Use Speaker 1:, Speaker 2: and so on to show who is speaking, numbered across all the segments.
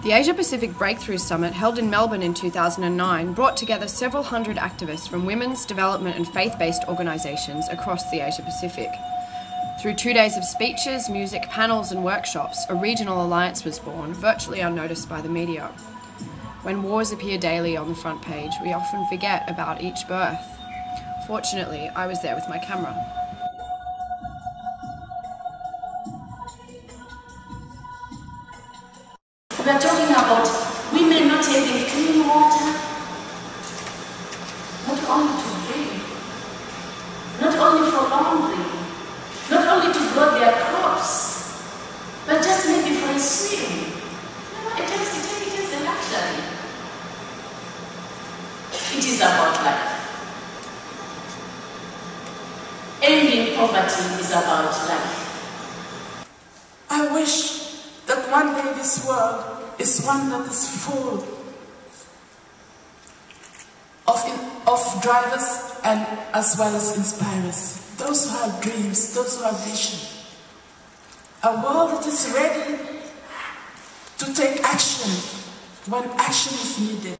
Speaker 1: The Asia-Pacific Breakthrough Summit, held in Melbourne in 2009, brought together several hundred activists from women's, development and faith-based organisations across the Asia-Pacific. Through 2 days of speeches, music, panels and workshops, a regional alliance was born, virtually unnoticed by the media. When wars appear daily on the front page, we often forget about each birth. Fortunately, I was there with my camera.
Speaker 2: We are talking about women not having clean water, not only to drink, not only for laundry, not only to grow their crops, but just maybe for a swim. It is a luxury. It is about life. Ending poverty is about life.
Speaker 3: I wish that one day this world is one that is full of drivers and as well as inspirers. Those who have dreams, those who have vision. A world that is ready to take action when action is needed.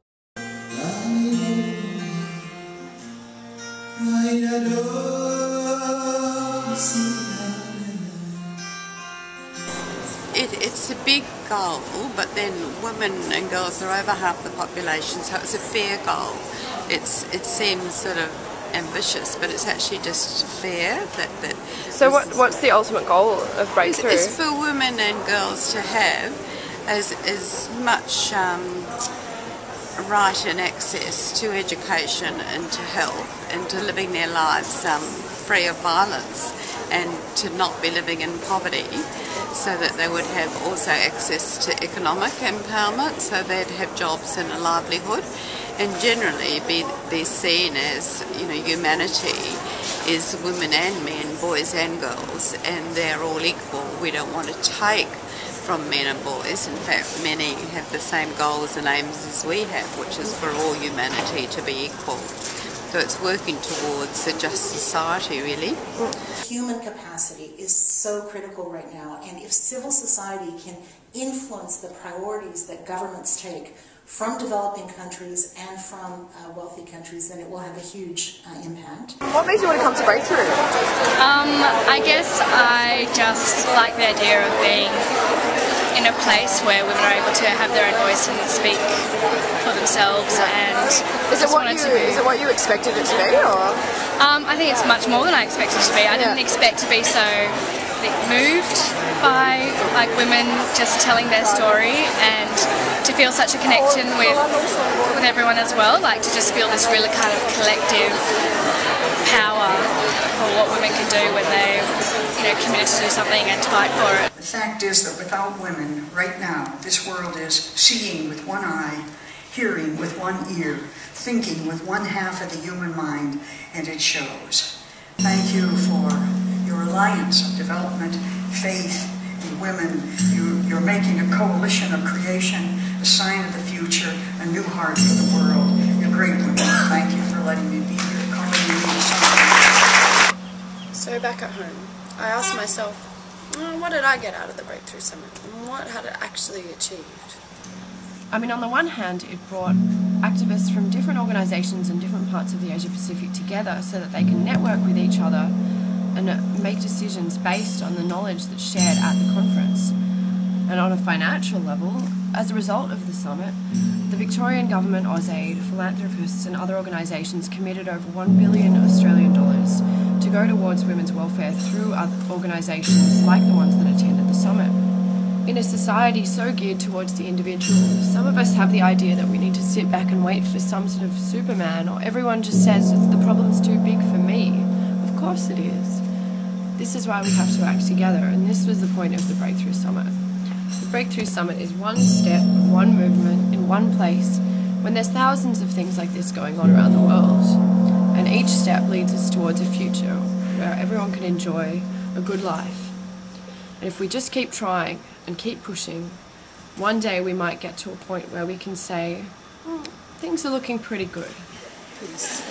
Speaker 4: It's a big goal, but then women and girls are over half the population, so it's a fair goal. It seems sort of ambitious, but it's actually just fair.
Speaker 1: So what's the ultimate goal of Breakthrough?
Speaker 4: It's for women and girls to have as much right and access to education and to health and to living their lives free of violence and to not be living in poverty, so that they would have also access to economic empowerment, so they'd have jobs and a livelihood, and generally be seen as, humanity is women and men, boys and girls, and they're all equal. We don't want to take from men and boys. In fact, many have the same goals and aims as we have, which is for all humanity to be equal. So it's working towards a just society, really.
Speaker 5: Human capacity is so critical right now, and if civil society can influence the priorities that governments take from developing countries and from wealthy countries, then it will have a huge impact.
Speaker 1: What made you want to come to Breakthrough?
Speaker 6: I guess I just like the idea of being in a place where women are able to have their own voice and speak for themselves. And
Speaker 1: is it what you expected it to be, or?
Speaker 6: I think it's much more than I expected it to be. I didn't expect to be so moved by women just telling their story, and to feel such a connection with everyone as well. To just feel this really kind of collective power for what women can do when they committed to do something and to fight for it.
Speaker 7: The fact is that without women, right now, this world is seeing with one eye, hearing with one ear, thinking with one half of the human mind, and it shows. Thank you for your alliance of development, faith in women. You're making a coalition of creation, a sign of the future, a new heart for the world. You're great women. Thank you for letting me be here, calling me to something.
Speaker 1: So back at home, I asked myself, what did I get out of the Breakthrough Summit? And what had it actually achieved? On the one hand, it brought activists from different organisations and different parts of the Asia-Pacific together so that they can network with each other and make decisions based on the knowledge that's shared at the conference. And on a financial level, as a result of the summit, the Victorian Government, AusAid, philanthropists and other organisations committed over $1 billion Australian dollars to go towards women's welfare through other organisations like the ones that attended the summit. In a society so geared towards the individual, some of us have the idea that we need to sit back and wait for some sort of Superman, or everyone just says the problem's too big for me. Of course it is. This is why we have to act together, and this was the point of the Breakthrough Summit. The Breakthrough Summit is one step of one movement in one place when there's thousands of things like this going on around the world. And each step leads us towards a future where everyone can enjoy a good life. And if we just keep trying and keep pushing, one day we might get to a point where we can say, things are looking pretty good.
Speaker 4: Peace.